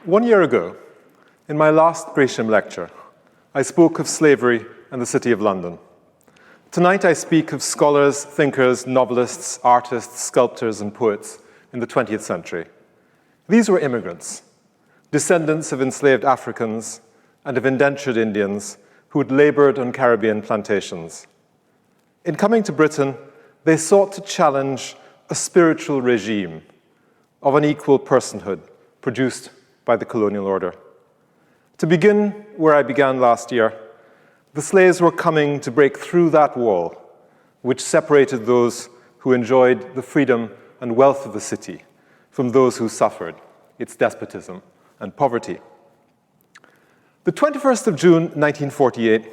1 year ago, in my last Gresham lecture, I spoke of slavery and the City of London. Tonight I speak of scholars, thinkers, novelists, artists, sculptors, and poets in the 20th century. These were immigrants, descendants of enslaved Africans and of indentured Indians who had labored on Caribbean plantations. In coming to Britain, they sought to challenge a spiritual regime of unequal personhood produced by the colonial order. To begin where I began last year, the slaves were coming to break through that wall which separated those who enjoyed the freedom and wealth of the city from those who suffered its despotism and poverty. The 21st of June, 1948,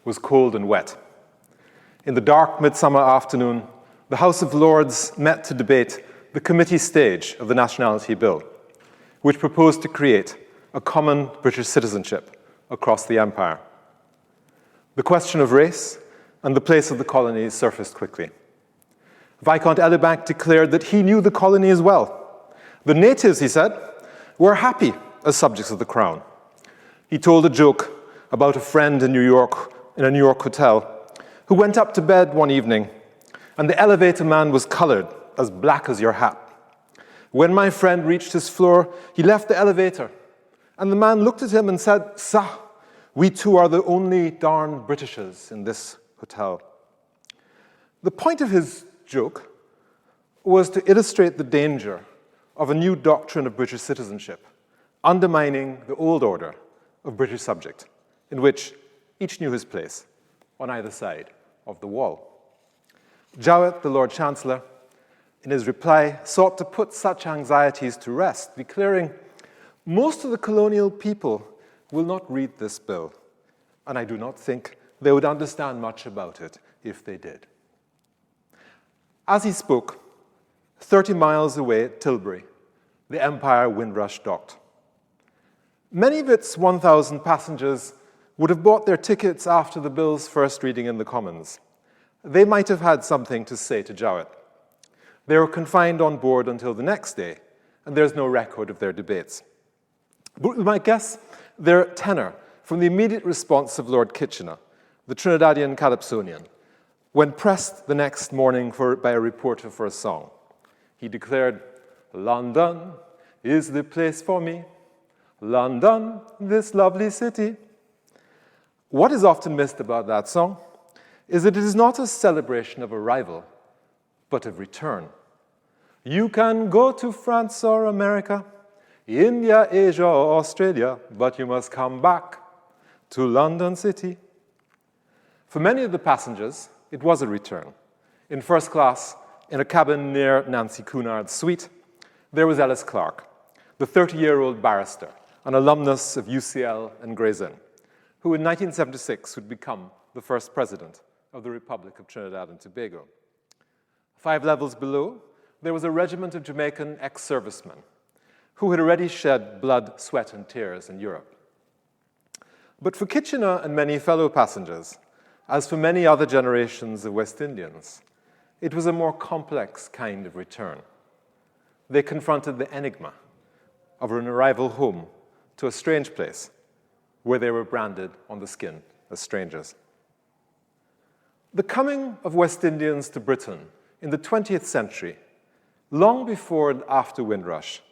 was cold and wet. In the dark midsummer afternoon, the House of Lords met to debate the committee stage of the Nationality Bill, which proposed to create a common British citizenship across the empire. The question of race and the place of the colonies surfaced quickly. Viscount Elibank declared that he knew the colonies well. The natives, he said, were happy as subjects of the crown. He told a joke about a friend in New York, in a New York hotel, who went up to bed one evening, and the elevator man was colored as black as your hat. When my friend reached his floor, he left the elevator, and the man looked at him and said, "Sah, we two are the only darn Britishers in this hotel." The point of his joke was to illustrate the danger of a new doctrine of British citizenship, undermining the old order of British subject, in which each knew his place on either side of the wall. Jowett, the Lord Chancellor, in his reply, sought to put such anxieties to rest, declaring, "Most of the colonial people will not read this bill, and I do not think they would understand much about it if they did." As he spoke, 30 miles away at Tilbury, the Empire Windrush docked. Many of its 1,000 passengers would have bought their tickets after the bill's first reading in the Commons. They might have had something to say to Jowett. They were confined on board until the next day, and there's no record of their debates. But we might guess their tenor from the immediate response of Lord Kitchener, the Trinidadian Calypsonian, when pressed the next morning by a reporter for a song. He declared, "London is the place for me. London, this lovely city." What is often missed about that song is that it is not a celebration of arrival, but of return. You can go to France or America, India, Asia, or Australia, but you must come back to London City. For many of the passengers, it was a return. In first class, in a cabin near Nancy Cunard's suite, there was Ellis Clark, the 30-year-old barrister, an alumnus of UCL and Gray's Inn, who in 1976 would become the first president of the Republic of Trinidad and Tobago. 5 levels below, there was a regiment of Jamaican ex-servicemen who had already shed blood, sweat, and tears in Europe. But for Kitchener and many fellow passengers, as for many other generations of West Indians, it was a more complex kind of return. They confronted the enigma of an arrival home to a strange place where they were branded on the skin as strangers. The coming of West Indians to Britain in the 20th century, long before and after Windrush,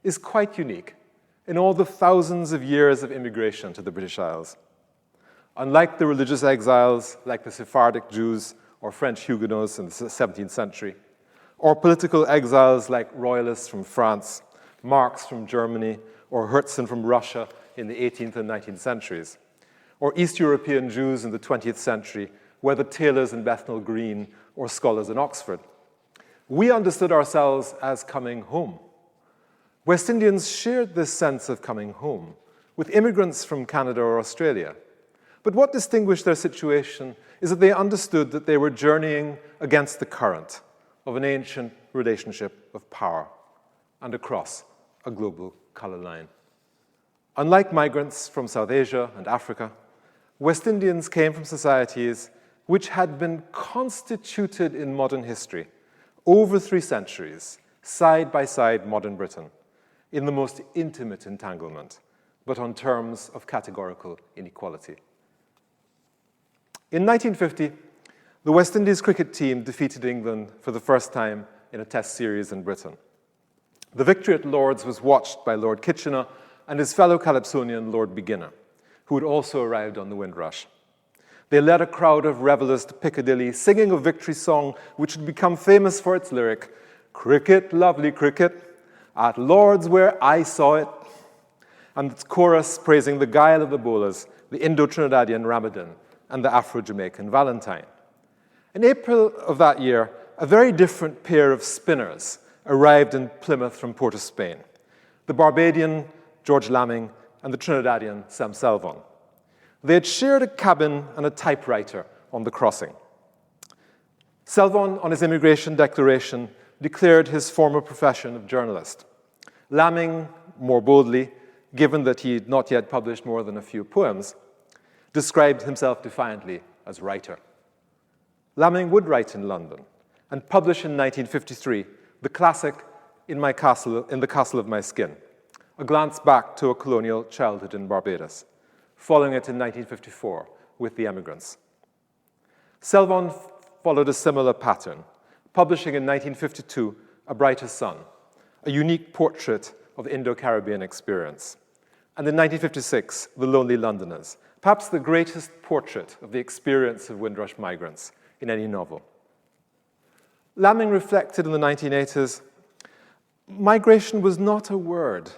is quite unique in all the thousands of years of immigration to the British Isles. Unlike the religious exiles like the Sephardic Jews or French Huguenots in the 17th century, or political exiles like royalists from France, Marx from Germany, or Herzen from Russia in the 18th and 19th centuries, or East European Jews in the 20th century, whether tailors in Bethnal Green or scholars in Oxford. We understood ourselves as coming home. West Indians shared this sense of coming home with immigrants from Canada or Australia. But what distinguished their situation is that they understood that they were journeying against the current of an ancient relationship of power and across a global color line. Unlike migrants from South Asia and Africa, West Indians came from societies which had been constituted in modern history over 3 centuries, side by side modern Britain, in the most intimate entanglement, but on terms of categorical inequality. In 1950, the West Indies cricket team defeated England for the first time in a test series in Britain. The victory at Lord's was watched by Lord Kitchener and his fellow Calypsonian Lord Beginner, who had also arrived on the Windrush. They led a crowd of revellers to Piccadilly, singing a victory song which had become famous for its lyric, "Cricket, lovely cricket, at Lord's where I saw it," and its chorus praising the guile of the bowlers, the Indo-Trinidadian Ramadan, and the Afro-Jamaican Valentine. In April of that year, a very different pair of spinners arrived in Plymouth from Port of Spain, the Barbadian George Lamming and the Trinidadian Sam Selvon. They had shared a cabin and a typewriter on the crossing. Selvon, on his immigration declaration, declared his former profession of journalist. Lamming, more boldly, given that he had not yet published more than a few poems, described himself defiantly as writer. Lamming would write in London and publish in 1953 the classic In the Castle of My Skin, a glance back to a colonial childhood in Barbados, following it in 1954 with The Emigrants. Selvon followed a similar pattern, publishing in 1952 A Brighter Sun, a unique portrait of the Indo-Caribbean experience, and in 1956, The Lonely Londoners, perhaps the greatest portrait of the experience of Windrush migrants in any novel. Lamming reflected in the 1980s, migration was not a word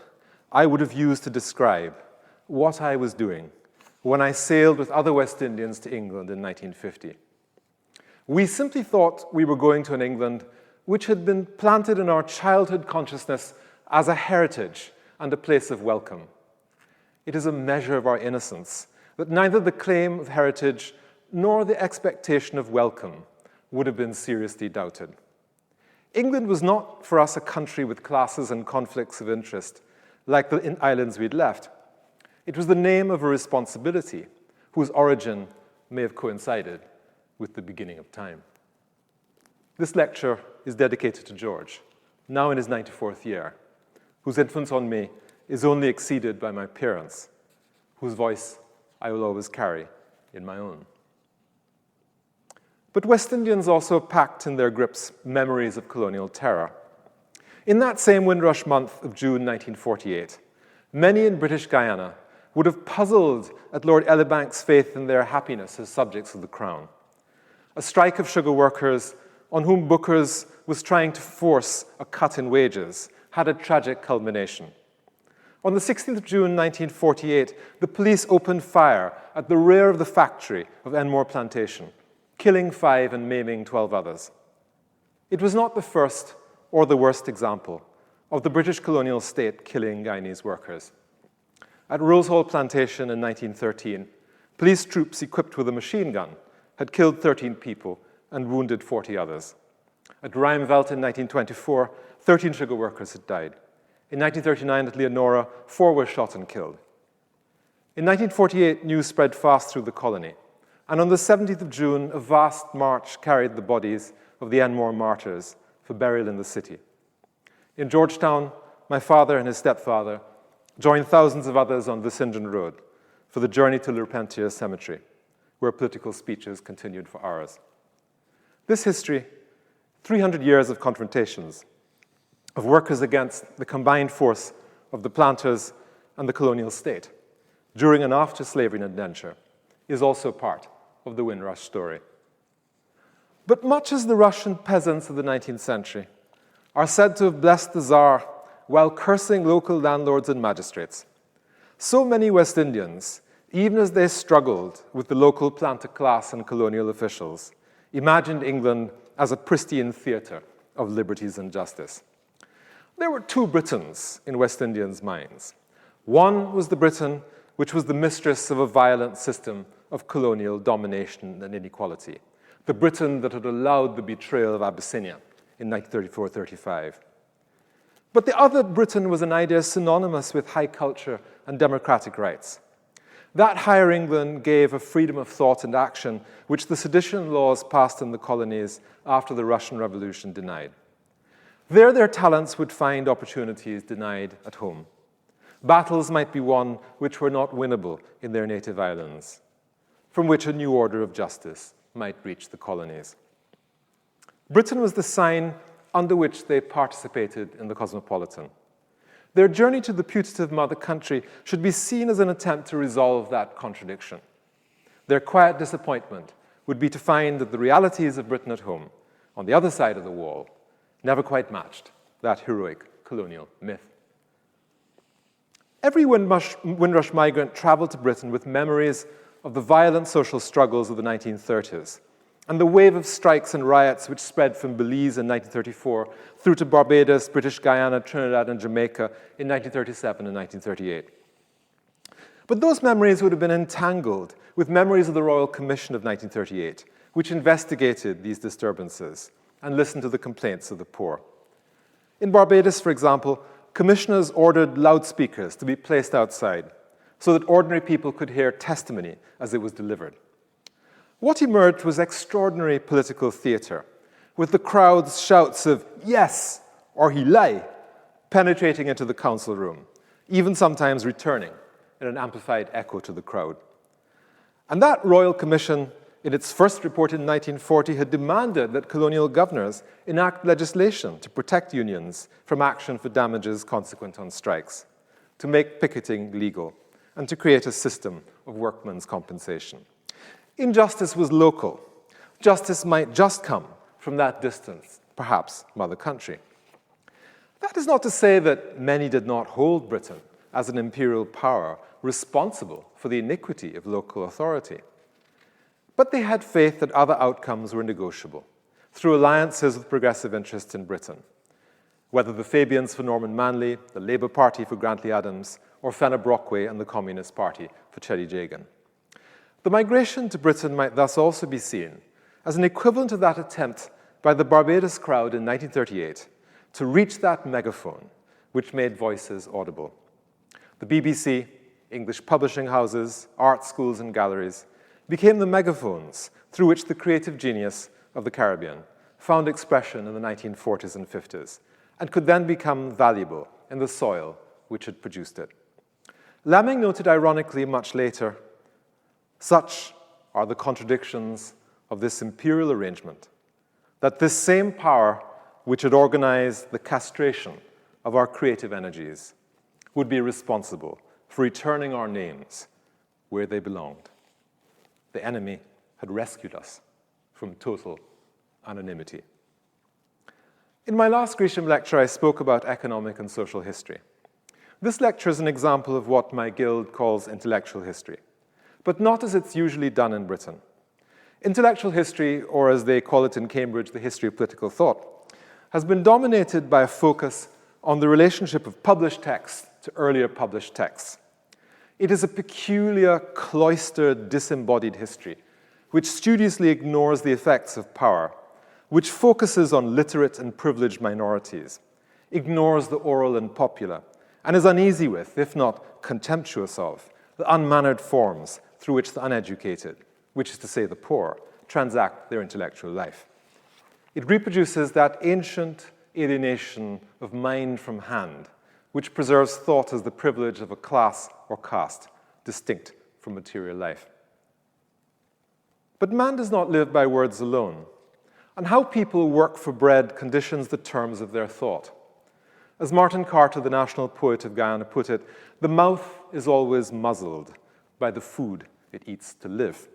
I would have used to describe what I was doing when I sailed with other West Indians to England in 1950. We simply thought we were going to an England which had been planted in our childhood consciousness as a heritage and a place of welcome. It is a measure of our innocence that neither the claim of heritage nor the expectation of welcome would have been seriously doubted. England was not for us a country with classes and conflicts of interest like the islands we'd left. It was the name of a responsibility whose origin may have coincided with the beginning of time. This lecture is dedicated to George, now in his 94th year, whose influence on me is only exceeded by my parents, whose voice I will always carry in my own. But West Indians also packed in their grips memories of colonial terror. In that same Windrush month of June 1948, many in British Guyana would have puzzled at Lord Elibank's faith in their happiness as subjects of the Crown. A strike of sugar workers on whom Booker's was trying to force a cut in wages had a tragic culmination. On the 16th of June 1948, the police opened fire at the rear of the factory of Enmore Plantation, killing 5 and maiming 12 others. It was not the first or the worst example of the British colonial state killing Guyanese workers. At Rose Hall Plantation in 1913, police troops equipped with a machine gun had killed 13 people and wounded 40 others. At Rhymeveld in 1924, 13 sugar workers had died. In 1939 at Leonora, 4 were shot and killed. In 1948, news spread fast through the colony, and on the 17th of June, a vast march carried the bodies of the Enmore martyrs for burial in the city. In Georgetown, my father and his stepfather joined thousands of others on the St. John Road for the journey to Lerpentia Cemetery, where political speeches continued for hours. This history, 300 years of confrontations, of workers against the combined force of the planters and the colonial state during and after slavery and indenture, is also part of the Windrush story. But much as the Russian peasants of the 19th century are said to have blessed the Tsar while cursing local landlords and magistrates, so many West Indians, even as they struggled with the local planter class and colonial officials, imagined England as a pristine theatre of liberties and justice. There were 2 Britons in West Indians' minds. One was the Britain which was the mistress of a violent system of colonial domination and inequality, the Britain that had allowed the betrayal of Abyssinia in 1934-35. But the other Britain was an idea synonymous with high culture and democratic rights. That higher England gave a freedom of thought and action which the sedition laws passed in the colonies after the Russian Revolution denied. There, their talents would find opportunities denied at home. Battles might be won which were not winnable in their native islands, from which a new order of justice might reach the colonies. Britain was the sign under which they participated in the cosmopolitan. Their journey to the putative mother country should be seen as an attempt to resolve that contradiction. Their quiet disappointment would be to find that the realities of Britain at home, on the other side of the wall, never quite matched that heroic colonial myth. Every Windrush migrant traveled to Britain with memories of the violent social struggles of the 1930s and the wave of strikes and riots which spread from Belize in 1934 through to Barbados, British Guiana, Trinidad, and Jamaica in 1937 and 1938. But those memories would have been entangled with memories of the Royal Commission of 1938, which investigated these disturbances and listened to the complaints of the poor. In Barbados, for example, commissioners ordered loudspeakers to be placed outside so that ordinary people could hear testimony as it was delivered. What emerged was extraordinary political theatre, with the crowd's shouts of "yes" or "he lie" penetrating into the council room, even sometimes returning in an amplified echo to the crowd. And that Royal Commission, in its first report in 1940, had demanded that colonial governors enact legislation to protect unions from action for damages consequent on strikes, to make picketing legal, and to create a system of workmen's compensation. Injustice was local. Justice might just come from that distance, perhaps mother country. That is not to say that many did not hold Britain as an imperial power responsible for the iniquity of local authority. But they had faith that other outcomes were negotiable through alliances with progressive interests in Britain, whether the Fabians for Norman Manley, the Labour Party for Grantley Adams, or Fenner Brockway and the Communist Party for Cherry Jagan. The migration to Britain might thus also be seen as an equivalent of that attempt by the Barbados crowd in 1938 to reach that megaphone which made voices audible. The BBC, English publishing houses, art schools and galleries became the megaphones through which the creative genius of the Caribbean found expression in the 1940s and 50s and could then become valuable in the soil which had produced it. Lamming noted ironically much later, "Such are the contradictions of this imperial arrangement, that this same power which had organized the castration of our creative energies would be responsible for returning our names where they belonged. The enemy had rescued us from total anonymity." In my last Gresham lecture, I spoke about economic and social history. This lecture is an example of what my guild calls intellectual history, but not as it's usually done in Britain. Intellectual history, or as they call it in Cambridge, the history of political thought, has been dominated by a focus on the relationship of published texts to earlier published texts. It is a peculiar, cloistered, disembodied history, which studiously ignores the effects of power, which focuses on literate and privileged minorities, ignores the oral and popular, and is uneasy with, if not contemptuous of, the unmannered forms through which the uneducated, which is to say the poor, transact their intellectual life. It reproduces that ancient alienation of mind from hand, which preserves thought as the privilege of a class or caste distinct from material life. But man does not live by words alone, and how people work for bread conditions the terms of their thought. As Martin Carter, the national poet of Guyana, put it, the mouth is always muzzled by the food it eats to live.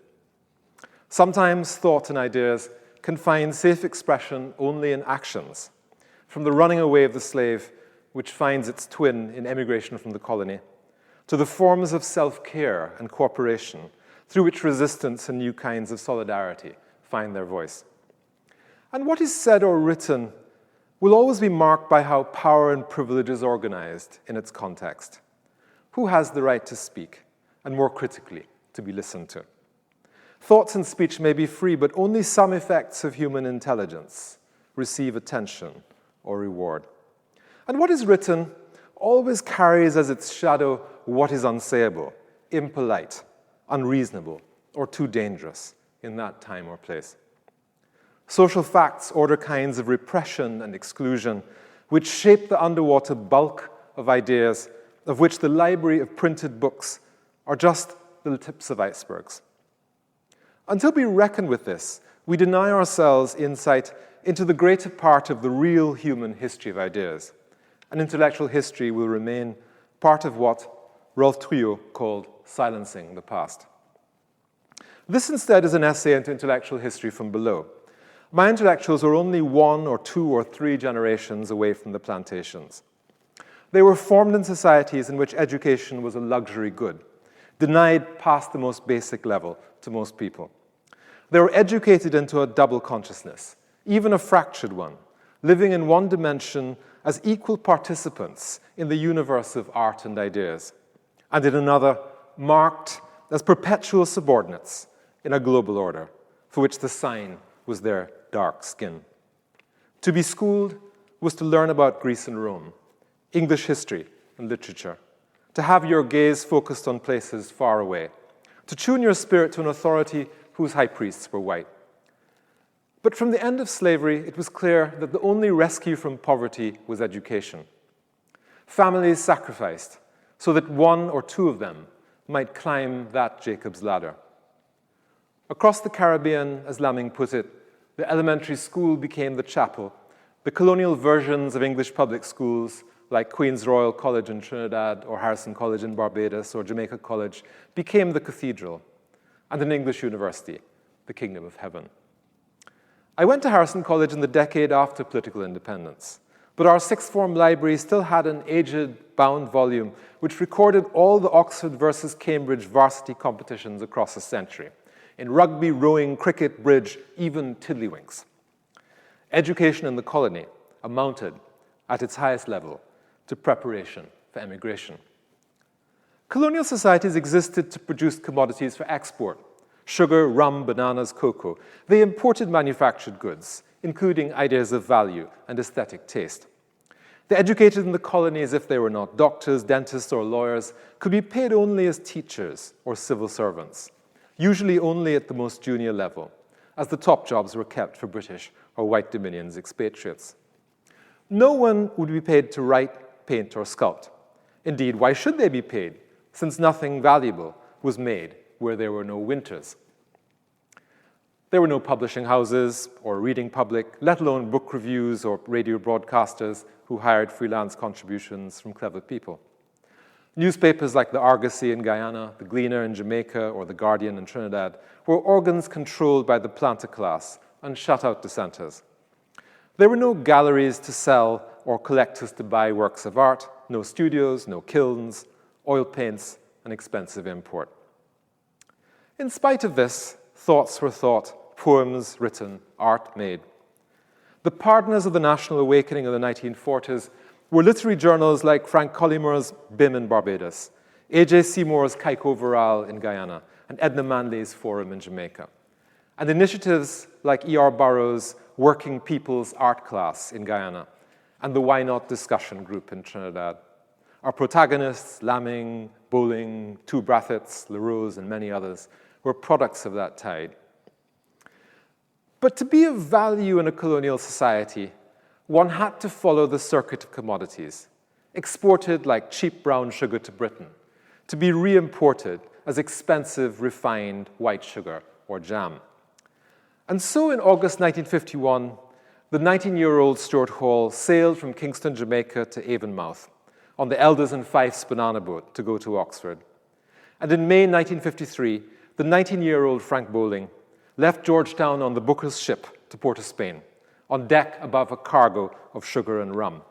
Sometimes thought and ideas can find safe expression only in actions, from the running away of the slave, which finds its twin in emigration from the colony, to the forms of self-care and cooperation through which resistance and new kinds of solidarity find their voice. And what is said or written will always be marked by how power and privilege is organized in its context. Who has the right to speak, and more critically, to be listened to? Thoughts and speech may be free, but only some effects of human intelligence receive attention or reward. And what is written always carries as its shadow what is unsayable, impolite, unreasonable, or too dangerous in that time or place. Social facts order kinds of repression and exclusion, which shape the underwater bulk of ideas, of which the library of printed books are just the tips of icebergs. Until we reckon with this, we deny ourselves insight into the greater part of the real human history of ideas. And intellectual history will remain part of what Rolf Trouillot called silencing the past. This instead is an essay into intellectual history from below. My intellectuals were only 1 or 2 or 3 generations away from the plantations. They were formed in societies in which education was a luxury good, denied past the most basic level to most people. They were educated into a double consciousness, even a fractured one, living in one dimension as equal participants in the universe of art and ideas, and in another, marked as perpetual subordinates in a global order, for which the sign was their dark skin. To be schooled was to learn about Greece and Rome, English history and literature, to have your gaze focused on places far away, to tune your spirit to an authority whose high priests were white. But from the end of slavery, it was clear that the only rescue from poverty was education. Families sacrificed so that 1 or 2 of them might climb that Jacob's ladder. Across the Caribbean, as Lamming put it, the elementary school became the chapel. The colonial versions of English public schools, like Queen's Royal College in Trinidad, or Harrison College in Barbados, or Jamaica College, became the cathedral, and an English university, the Kingdom of Heaven. I went to Harrison College in the decade after political independence, but our sixth form library still had an aged, bound volume which recorded all the Oxford versus Cambridge varsity competitions across a century, in rugby, rowing, cricket, bridge, even tiddlywinks. Education in the colony amounted, at its highest level, to preparation for emigration. Colonial societies existed to produce commodities for export: sugar, rum, bananas, cocoa. They imported manufactured goods, including ideas of value and aesthetic taste. The educated in the colonies, if they were not doctors, dentists, or lawyers, could be paid only as teachers or civil servants, usually only at the most junior level, as the top jobs were kept for British or white dominions expatriates. No one would be paid to write, paint, or sculpt. Indeed, why should they be paid, since nothing valuable was made where there were no winters? There were no publishing houses or reading public, let alone book reviews or radio broadcasters who hired freelance contributions from clever people. Newspapers like the Argosy in Guyana, the Gleaner in Jamaica, or the Guardian in Trinidad were organs controlled by the planter class and shut out dissenters. There were no galleries to sell or collectors to buy works of art, no studios, no kilns, oil paints, and expensive import. In spite of this, thoughts were thought, poems written, art made. The partners of the national awakening of the 1940s were literary journals like Frank Collymre's BIM in Barbados, A.J. Seymour's Kaiko Varal in Guyana, and Edna Manley's Forum in Jamaica, and initiatives like E.R. Burroughs' Working People's Art Class in Guyana, and the Why Not discussion group in Trinidad. Our protagonists, Lamming, Bowling, Tu Brathwaite's, LaRose, and many others, were products of that tide. But to be of value in a colonial society, one had to follow the circuit of commodities, exported like cheap brown sugar to Britain, to be re-imported as expensive, refined white sugar or jam. And so in August 1951, the 19-year-old Stuart Hall sailed from Kingston, Jamaica to Avonmouth on the Elders and Fifes banana boat to go to Oxford. And in May 1953, the 19-year-old Frank Bowling left Georgetown on the Booker's ship to Port of Spain, on deck above a cargo of sugar and rum.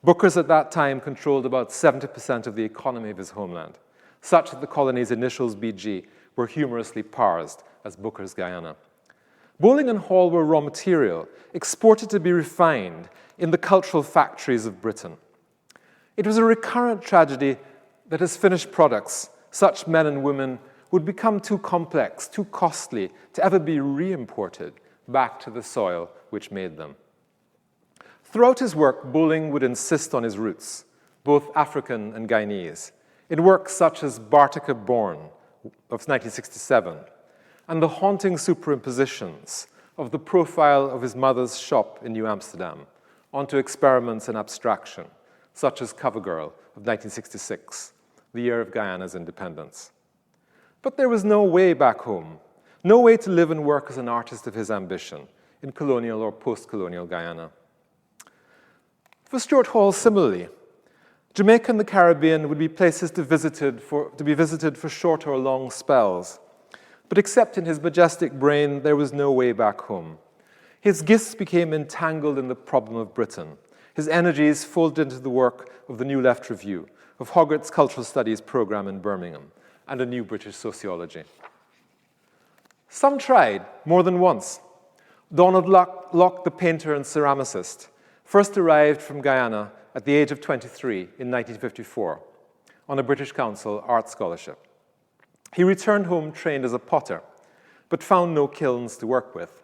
Booker's at that time controlled about 70% of the economy of his homeland, such that the colony's initials BG were humorously parsed as Booker's Guyana. Bowling and Hall were raw material, exported to be refined in the cultural factories of Britain. It was a recurrent tragedy that as finished products, such men and women would become too complex, too costly to ever be re-imported back to the soil which made them. Throughout his work, Bowling would insist on his roots, both African and Guyanese, in works such as Bartica Born of 1967, and the haunting superimpositions of the profile of his mother's shop in New Amsterdam, onto experiments in abstraction, such as Cover Girl of 1966, the year of Guyana's independence. But there was no way back home, no way to live and work as an artist of his ambition in colonial or post-colonial Guyana. For Stuart Hall, similarly, Jamaica and the Caribbean would be places to be visited for short or long spells. But except in his majestic brain, there was no way back home. His gifts became entangled in the problem of Britain. His energies folded into the work of the New Left Review, of Hoggart's Cultural Studies program in Birmingham, and a new British sociology. Some tried more than once. Donald Locke, the painter and ceramicist, first arrived from Guyana at the age of 23 in 1954 on a British Council art scholarship. He returned home trained as a potter, but found no kilns to work with.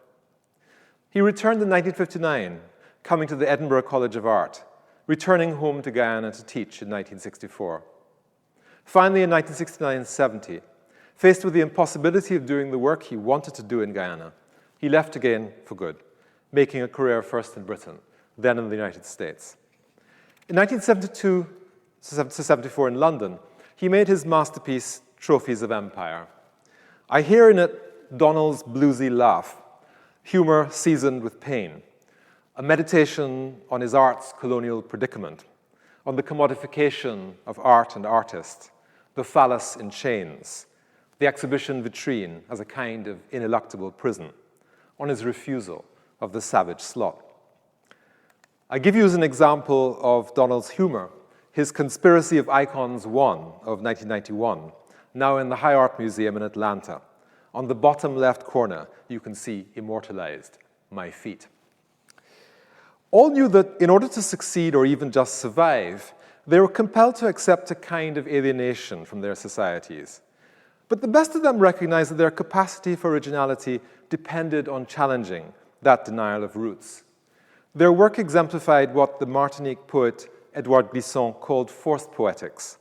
He returned in 1959, coming to the Edinburgh College of Art, returning home to Guyana to teach in 1964. Finally, in 1969-70, faced with the impossibility of doing the work he wanted to do in Guyana, he left again for good, making a career first in Britain, then in the United States. In 1972-74 in London, he made his masterpiece, Trophies of Empire. I hear in it Donald's bluesy laugh, humor seasoned with pain, a meditation on his art's colonial predicament, on the commodification of art and artist, the phallus in chains, the exhibition vitrine as a kind of ineluctable prison, on his refusal of the savage slot. I give you as an example of Donald's humor, his Conspiracy of Icons 1 of 1991, now in the High Art Museum in Atlanta. On the bottom left corner, you can see immortalized, "My feet." All knew that in order to succeed or even just survive, they were compelled to accept a kind of alienation from their societies. But the best of them recognized that their capacity for originality depended on challenging that denial of roots. Their work exemplified what the Martinique poet Edouard Glissant called forced poetics,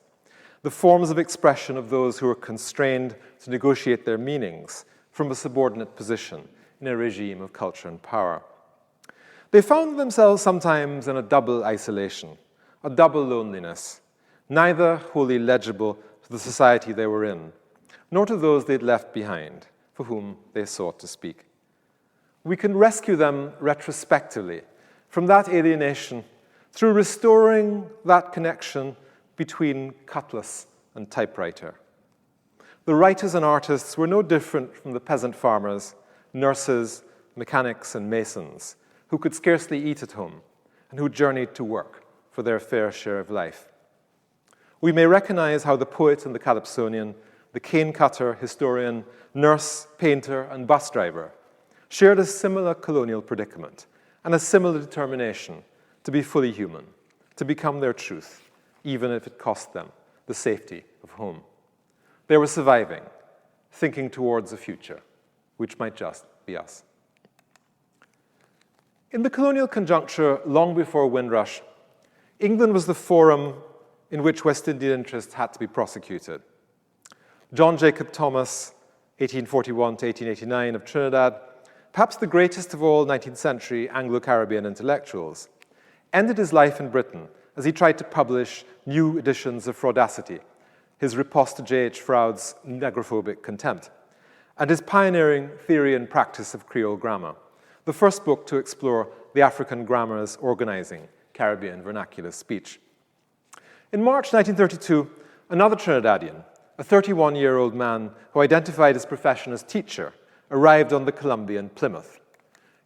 the forms of expression of those who were constrained to negotiate their meanings from a subordinate position in a regime of culture and power. They found themselves sometimes in a double isolation, a double loneliness, neither wholly legible to the society they were in, nor to those they'd left behind, for whom they sought to speak. We can rescue them retrospectively from that alienation through restoring that connection between cutlass and typewriter. The writers and artists were no different from the peasant farmers, nurses, mechanics, and masons who could scarcely eat at home and who journeyed to work for their fair share of life. We may recognize how the poet and the calypsonian, the cane cutter, historian, nurse, painter, and bus driver shared a similar colonial predicament and a similar determination to be fully human, to become their truth, even if it cost them the safety of home. They were surviving, thinking towards a future, which might just be us. In the colonial conjuncture, long before Windrush, England was the forum in which West Indian interests had to be prosecuted. John Jacob Thomas, 1841 to 1889 of Trinidad, perhaps the greatest of all 19th century Anglo-Caribbean intellectuals, ended his life in Britain as he tried to publish new editions of Fraudacity, his riposte to J.H. Froude's negrophobic contempt, and his pioneering theory and practice of Creole grammar, the first book to explore the African grammars organizing Caribbean vernacular speech. In March 1932, another Trinidadian, a 31-year-old man who identified his profession as teacher, arrived on the Columbian Plymouth.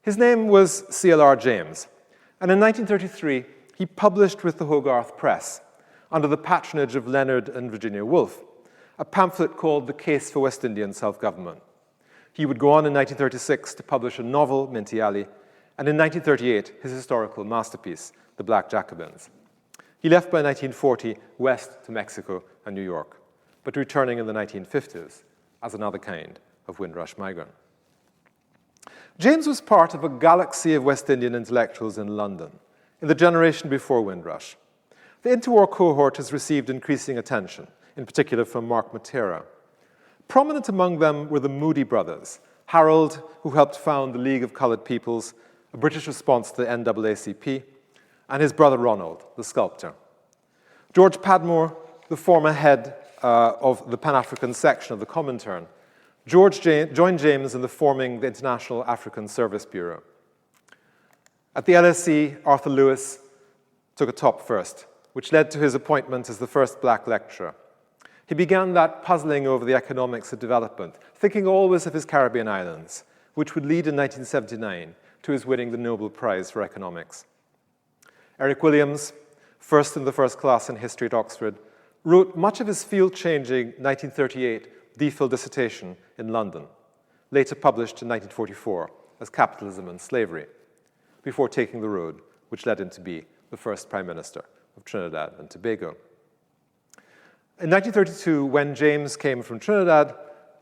His name was C.L.R. James, and in 1933, he published with the Hogarth Press, under the patronage of Leonard and Virginia Woolf, a pamphlet called The Case for West Indian Self-Government. He would go on in 1936 to publish a novel, Minty Alley, and in 1938, his historical masterpiece, The Black Jacobins. He left by 1940 west to Mexico and New York, but returning in the 1950s as another kind of Windrush migrant. James was part of a galaxy of West Indian intellectuals in London, in the generation before Windrush. The interwar cohort has received increasing attention, in particular from Mark Matera. Prominent among them were the Moody brothers, Harold, who helped found the League of Coloured Peoples, a British response to the NAACP, and his brother Ronald, the sculptor. George Padmore, the former head of the Pan-African section of the Comintern, joined James in forming the International African Service Bureau. At the LSE, Arthur Lewis took a top first, which led to his appointment as the first black lecturer. He began that puzzling over the economics of development, thinking always of his Caribbean islands, which would lead in 1979 to his winning the Nobel Prize for Economics. Eric Williams, first in the first class in history at Oxford, wrote much of his field-changing 1938 DPhil dissertation in London, later published in 1944 as Capitalism and Slavery, before taking the road which led him to be the first Prime Minister of Trinidad and Tobago. In 1932, when James came from Trinidad,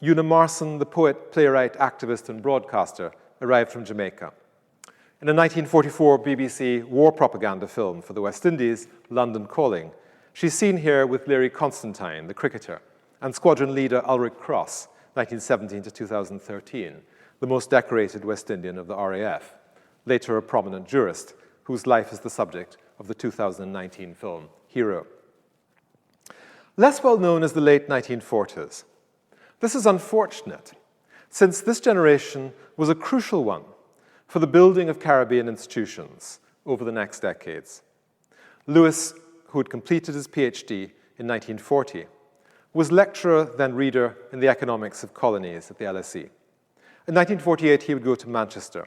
Una Marson, the poet, playwright, activist, and broadcaster, arrived from Jamaica. In a 1944 BBC war propaganda film for the West Indies, London Calling, she's seen here with Leary Constantine, the cricketer, and squadron leader Ulrich Cross, 1917 to 2013, the most decorated West Indian of the RAF, later a prominent jurist, whose life is the subject of the 2019 film Hero. Less well known is the late 1940s. This is unfortunate, since this generation was a crucial one for the building of Caribbean institutions over the next decades. Lewis, who had completed his PhD in 1940, was lecturer, then reader, in the economics of colonies at the LSE. In 1948, he would go to Manchester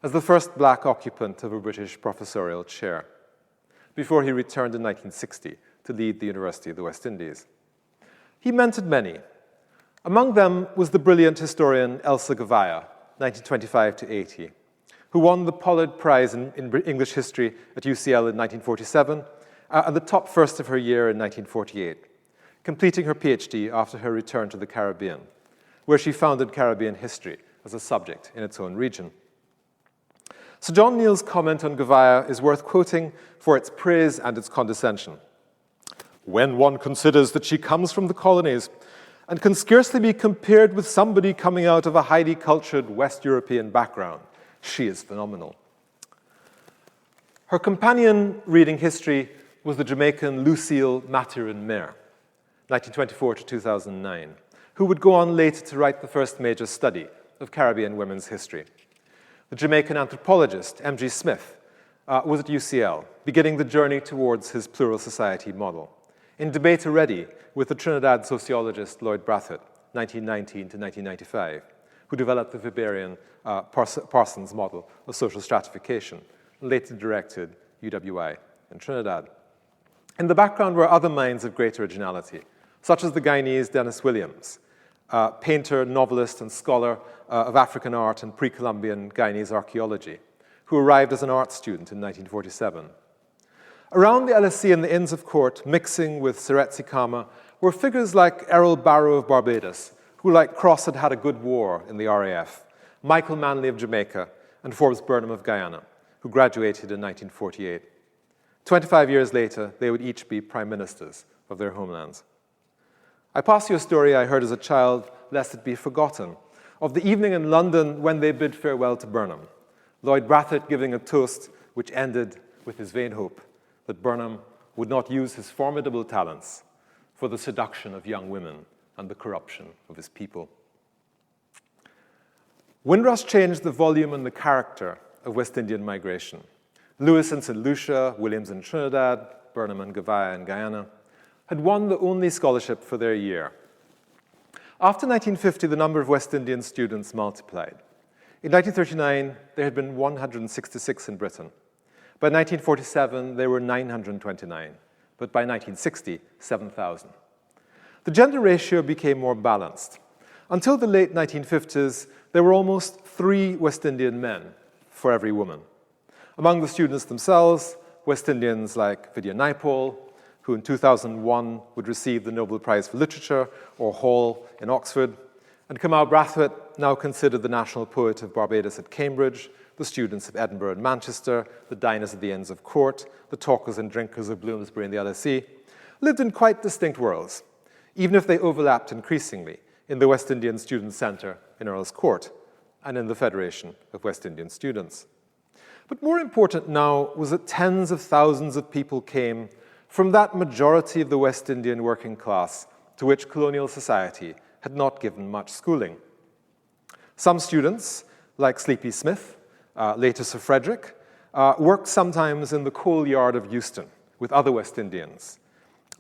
as the first black occupant of a British professorial chair, before he returned in 1960 to lead the University of the West Indies. He mentored many. Among them was the brilliant historian Elsa Gavaya, 1925 to 80, who won the Pollard Prize in English History at UCL in 1947 and the top first of her year in 1948, completing her PhD after her return to the Caribbean, where she founded Caribbean history as a subject in its own region. Sir John Neill's comment on Gavaya is worth quoting for its praise and its condescension. When one considers that she comes from the colonies and can scarcely be compared with somebody coming out of a highly cultured West European background, she is phenomenal. Her companion reading history was the Jamaican Lucille Mathurin-Mer, 1924 to 2009, who would go on later to write the first major study of Caribbean women's history. The Jamaican anthropologist, M.G. Smith, was at UCL, beginning the journey towards his plural society model, in debate already with the Trinidad sociologist Lloyd Brathwaite, 1919 to 1995, who developed the Weberian Parsons model of social stratification, and later directed UWI in Trinidad. In the background were other minds of great originality, such as the Guyanese Dennis Williams, painter, novelist, and scholar of African art and pre-Columbian Guyanese archaeology, who arrived as an art student in 1947. Around the LSE and the Inns of Court, mixing with Seretse Khama, were figures like Errol Barrow of Barbados, who, like Cross, had had a good war in the RAF, Michael Manley of Jamaica, and Forbes Burnham of Guyana, who graduated in 1948. 25 years later, they would each be prime ministers of their homelands. I pass you a story I heard as a child, lest it be forgotten, of the evening in London when they bid farewell to Burnham, Lloyd Brathwaite giving a toast which ended with his vain hope that Burnham would not use his formidable talents for the seduction of young women and the corruption of his people. Windrush changed the volume and the character of West Indian migration. Lewis in St. Lucia, Williams in Trinidad, Burnham and Gavaya in Guyana had won the only scholarship for their year. After 1950, the number of West Indian students multiplied. In 1939, there had been 166 in Britain. By 1947, there were 929, but by 1960, 7,000. The gender ratio became more balanced. Until the late 1950s, there were almost 3 West Indian men for every woman. Among the students themselves, West Indians like Vidia Naipaul, who in 2001 would receive the Nobel Prize for Literature, or Hall in Oxford, and Kamau Brathwaite, now considered the national poet of Barbados at Cambridge, the students of Edinburgh and Manchester, the diners at the Inns of Court, the talkers and drinkers of Bloomsbury and the LSE, lived in quite distinct worlds, even if they overlapped increasingly in the West Indian Student Centre in Earl's Court and in the Federation of West Indian Students. But more important now was that tens of thousands of people came from that majority of the West Indian working class to which colonial society had not given much schooling. Some students, like Sleepy Smith, later Sir Frederick, worked sometimes in the coal yard of Euston with other West Indians,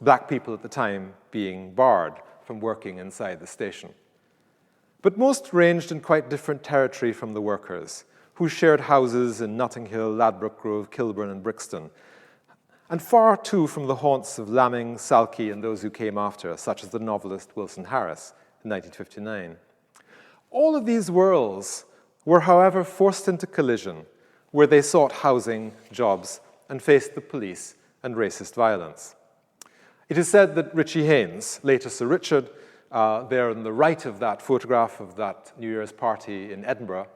black people at the time being barred from working inside the station. But most ranged in quite different territory from the workers, who shared houses in Notting Hill, Ladbroke Grove, Kilburn, and Brixton, and far too from the haunts of Lamming, Salkey, and those who came after, such as the novelist Wilson Harris in 1959. All of these worlds were, however, forced into collision, where they sought housing, jobs, and faced the police and racist violence. It is said that Richie Haynes, later Sir Richard, there on the right of that photograph of that New Year's party in Edinburgh,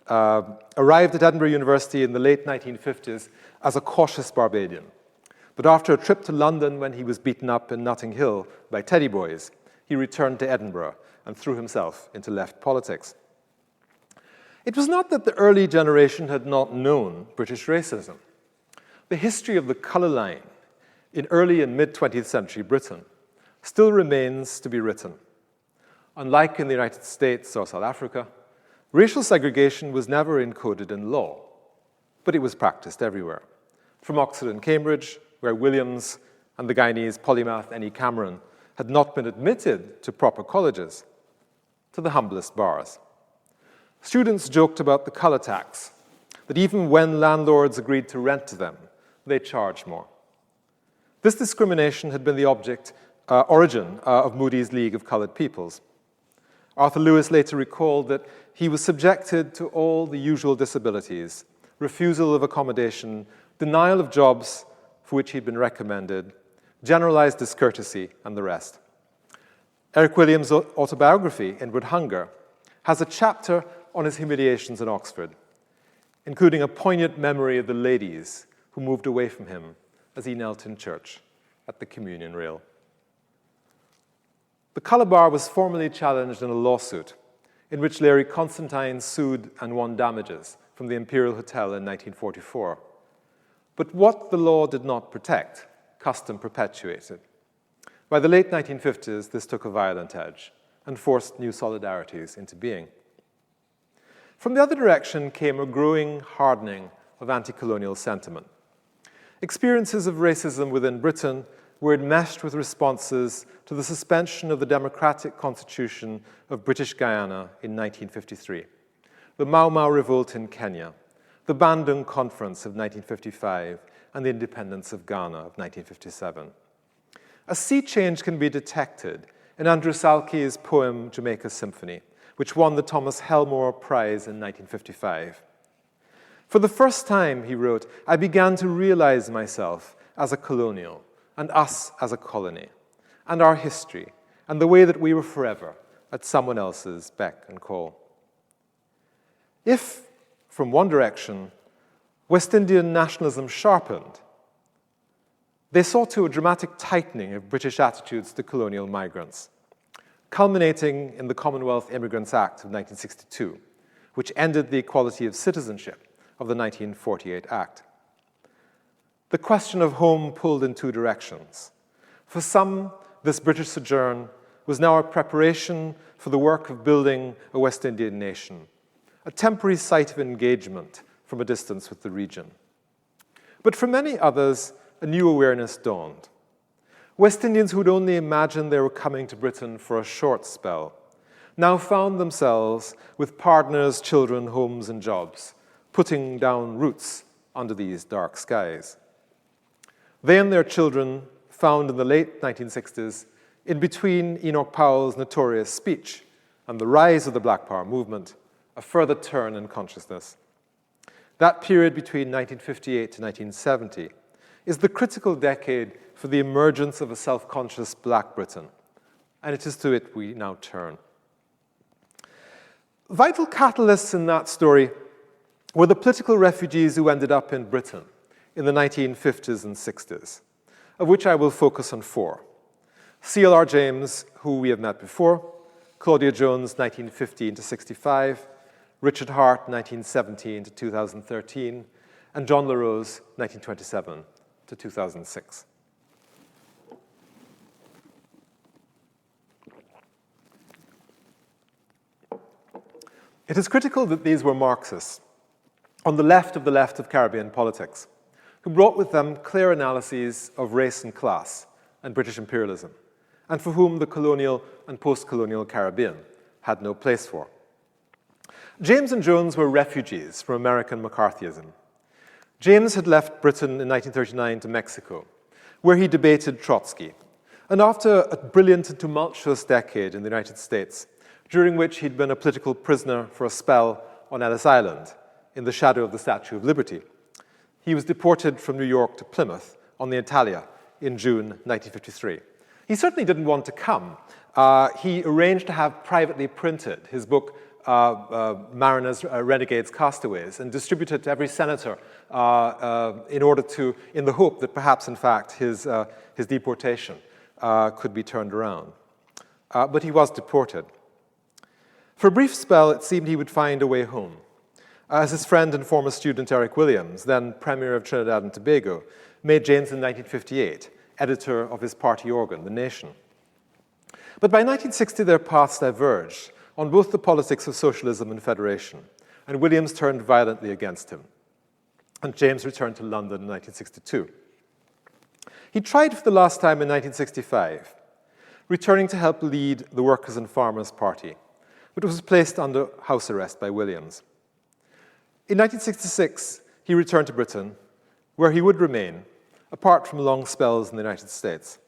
arrived at Edinburgh University in the late 1950s as a cautious Barbadian. But after a trip to London when he was beaten up in Notting Hill by Teddy Boys, he returned to Edinburgh and threw himself into left politics. It was not that the early generation had not known British racism. The history of the colour line in early and mid-20th century Britain still remains to be written. Unlike in the United States or South Africa, racial segregation was never encoded in law, but it was practiced everywhere. From Oxford and Cambridge, where Williams and the Guyanese polymath N.E. Cameron had not been admitted to proper colleges, to the humblest bars. Students joked about the colour tax, that even when landlords agreed to rent to them, they charged more. This discrimination had been the origin of Moody's League of Coloured Peoples. Arthur Lewis later recalled that he was subjected to all the usual disabilities, refusal of accommodation, denial of jobs for which he'd been recommended, generalized discourtesy, and the rest. Eric Williams' autobiography, Inward Hunger, has a chapter on his humiliations in Oxford, including a poignant memory of the ladies who moved away from him as he knelt in church at the communion rail. The colour bar was formally challenged in a lawsuit in which Larry Constantine sued and won damages from the Imperial Hotel in 1944. But what the law did not protect, custom perpetuated. By the late 1950s, this took a violent edge and forced new solidarities into being. From the other direction came a growing hardening of anti-colonial sentiment. Experiences of racism within Britain were enmeshed with responses to the suspension of the democratic constitution of British Guyana in 1953, the Mau Mau revolt in Kenya, the Bandung Conference of 1955, and the independence of Ghana of 1957. A sea change can be detected in Andrew Salkey's poem Jamaica Symphony, which won the Thomas Helmore Prize in 1955. For the first time, he wrote, I began to realize myself as a colonial, and us as a colony, and our history, and the way that we were forever at someone else's beck and call. If, from one direction, West Indian nationalism sharpened, they saw to a dramatic tightening of British attitudes to colonial migrants, culminating in the Commonwealth Immigrants Act of 1962, which ended the equality of citizenship of the 1948 Act. The question of home pulled in two directions. For some, this British sojourn was now a preparation for the work of building a West Indian nation, a temporary site of engagement from a distance with the region. But for many others, a new awareness dawned. West Indians who'd only imagined they were coming to Britain for a short spell now found themselves with partners, children, homes, and jobs, putting down roots under these dark skies. They and their children found in the late 1960s, in between Enoch Powell's notorious speech and the rise of the Black Power movement, a further turn in consciousness. That period between 1958 to 1970 is the critical decade for the emergence of a self-conscious Black Britain, and it is to it we now turn. Vital catalysts in that story were the political refugees who ended up in Britain in the 1950s and 60s, of which I will focus on four. C.L.R. James, who we have met before, Claudia Jones, 1915 to 65, Richard Hart, 1917 to 2013, and John LaRose, 1927 to 2006. It is critical that these were Marxists, on the left of Caribbean politics, who brought with them clear analyses of race and class and British imperialism, and for whom the colonial and post-colonial Caribbean had no place for. James and Jones were refugees from American McCarthyism. James had left Britain in 1939 to Mexico, where he debated Trotsky, and after a brilliant and tumultuous decade in the United States, during which he'd been a political prisoner for a spell on Ellis Island in the shadow of the Statue of Liberty, he was deported from New York to Plymouth on the Italia in June 1953. He certainly didn't want to come. He arranged to have privately printed his book, Mariners, Renegades, Castaways, and distributed to every senator in the hope that perhaps, in fact, his deportation could be turned around. But he was deported. For a brief spell, it seemed he would find a way home. As his friend and former student Eric Williams, then Premier of Trinidad and Tobago, made James in 1958 editor of his party organ, The Nation. But by 1960, their paths diverged on both the politics of socialism and federation, and Williams turned violently against him. And James returned to London in 1962. He tried for the last time in 1965, returning to help lead the Workers' and Farmers' Party, but was placed under house arrest by Williams. In 1966, he returned to Britain, where he would remain, apart from long spells in the United States.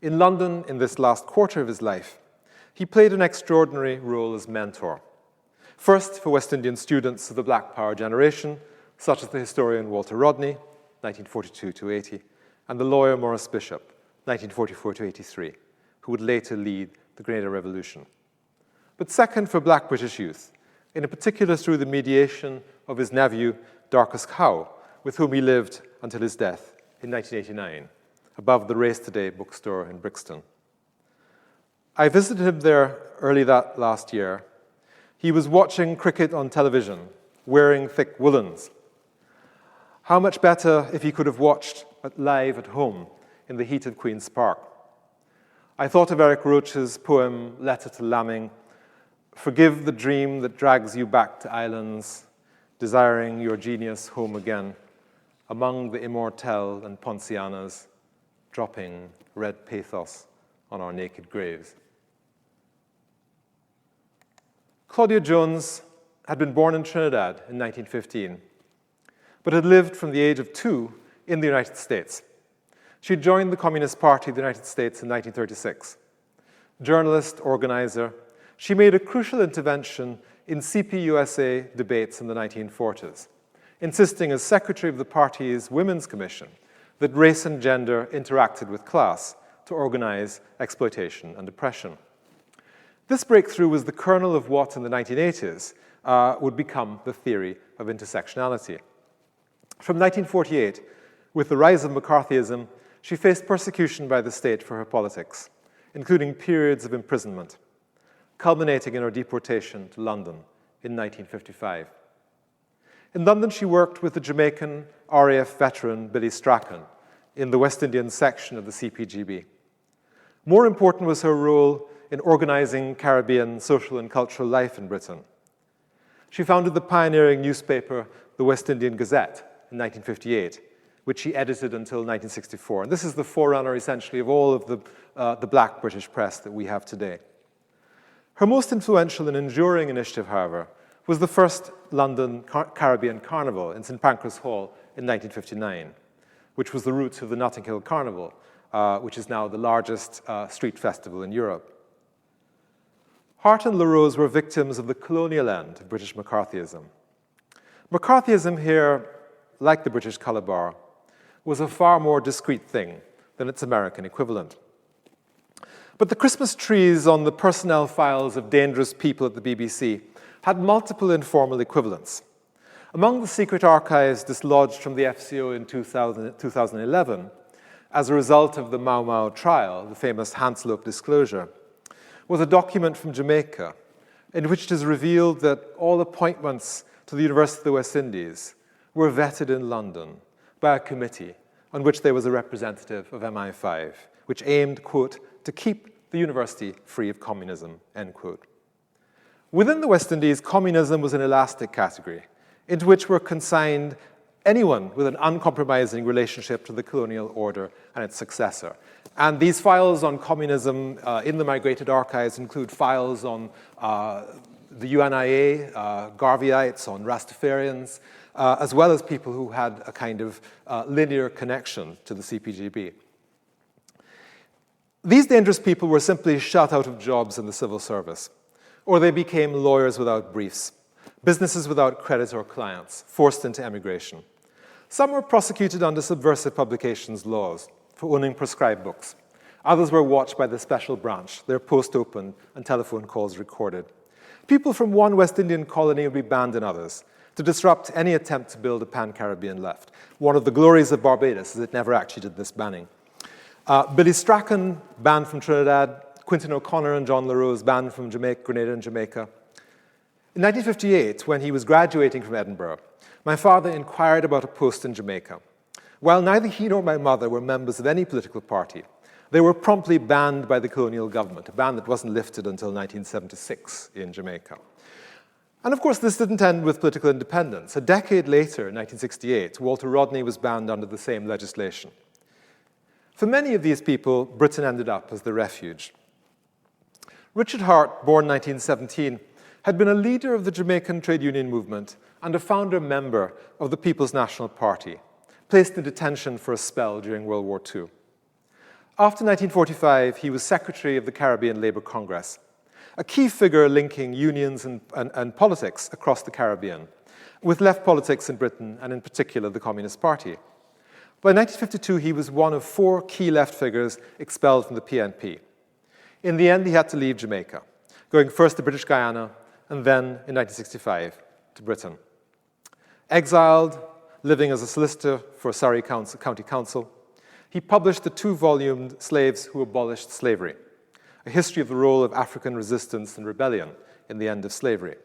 In London, in this last quarter of his life, he played an extraordinary role as mentor, first for West Indian students of the Black Power generation, such as the historian Walter Rodney, 1942-80, and the lawyer Maurice Bishop, 1944-83, who would later lead the Grenada Revolution. But second for Black British youth, in particular through the mediation of his nephew, Darcus Howe, with whom he lived until his death in 1989, above the Race Today bookstore in Brixton. I visited him there early that last year. He was watching cricket on television, wearing thick woolens. How much better if he could have watched it live at home in the heat of Queen's Park. I thought of Eric Roach's poem, Letter to Lamming, forgive the dream that drags you back to islands, desiring your genius home again, among the immortelle and Poncianas, dropping red pathos on our naked graves. Claudia Jones had been born in Trinidad in 1915, but had lived from the age of 2 in the United States. She joined the Communist Party of the United States in 1936. Journalist, organizer, she made a crucial intervention in CPUSA debates in the 1940s, insisting as secretary of the party's Women's Commission that race and gender interacted with class to organize exploitation and oppression. This breakthrough was the kernel of what, in the 1980s, would become the theory of intersectionality. From 1948, with the rise of McCarthyism, she faced persecution by the state for her politics, including periods of imprisonment, culminating in her deportation to London in 1955. In London, she worked with the Jamaican RAF veteran Billy Strachan in the West Indian section of the CPGB. More important was her role in organizing Caribbean social and cultural life in Britain. She founded the pioneering newspaper, the West Indian Gazette, in 1958, which she edited until 1964. And this is the forerunner, essentially, of all of the Black British press that we have today. Her most influential and enduring initiative, however, was the first London Caribbean Carnival in St. Pancras Hall in 1959, which was the roots of the Notting Hill Carnival, which is now the largest street festival in Europe. Hart and LaRose were victims of the colonial end of British McCarthyism. McCarthyism here, like the British colour bar, was a far more discreet thing than its American equivalent. But the Christmas trees on the personnel files of dangerous people at the BBC had multiple informal equivalents. Among the secret archives dislodged from the FCO in 2011, as a result of the Mau Mau trial, the famous Hanslope disclosure, was a document from Jamaica in which it is revealed that all appointments to the University of the West Indies were vetted in London by a committee on which there was a representative of MI5, which aimed, quote, to keep the university free of communism, end quote. Within the West Indies, communism was an elastic category into which were consigned anyone with an uncompromising relationship to the colonial order and its successor. And these files on communism in the migrated archives include files on the UNIA, Garveyites, on Rastafarians, as well as people who had a kind of linear connection to the CPGB. These dangerous people were simply shut out of jobs in the civil service, or they became lawyers without briefs, businesses without credit or clients, forced into emigration. Some were prosecuted under subversive publications laws for owning proscribed books. Others were watched by the special branch, their post opened and telephone calls recorded. People from one West Indian colony would be banned in others to disrupt any attempt to build a pan-Caribbean left. One of the glories of Barbados is it never actually did this banning. Billy Strachan, banned from Trinidad. Quentin O'Connor and John LaRose, banned from Grenada and Jamaica. In 1958, when he was graduating from Edinburgh, my father inquired about a post in Jamaica. While neither he nor my mother were members of any political party, they were promptly banned by the colonial government, a ban that wasn't lifted until 1976 in Jamaica. And of course, this didn't end with political independence. A decade later, in 1968, Walter Rodney was banned under the same legislation. For many of these people, Britain ended up as the refuge. Richard Hart, born 1917, had been a leader of the Jamaican trade union movement and a founder member of the People's National Party, placed in detention for a spell during World War II. After 1945, he was secretary of the Caribbean Labour Congress, a key figure linking unions and politics across the Caribbean, with left politics in Britain and in particular the Communist Party. By 1952, he was one of 4 key left figures expelled from the PNP. In the end, he had to leave Jamaica, going first to British Guyana and then, in 1965, to Britain. Exiled, living as a solicitor for Surrey County Council, he published the 2-volume Slaves Who Abolished Slavery, a history of the role of African resistance and rebellion in the end of slavery,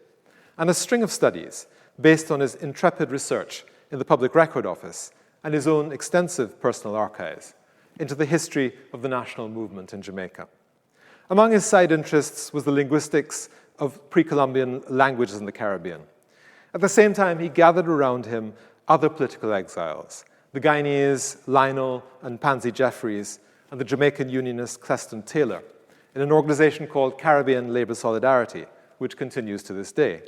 and a string of studies based on his intrepid research in the Public Record Office and his own extensive personal archives into the history of the national movement in Jamaica. Among his side interests was the linguistics of pre-Columbian languages in the Caribbean. At the same time, he gathered around him other political exiles, the Guyanese Lionel and Pansy Jeffries, and the Jamaican unionist Cleston Taylor, in an organization called Caribbean Labour Solidarity, which continues to this day.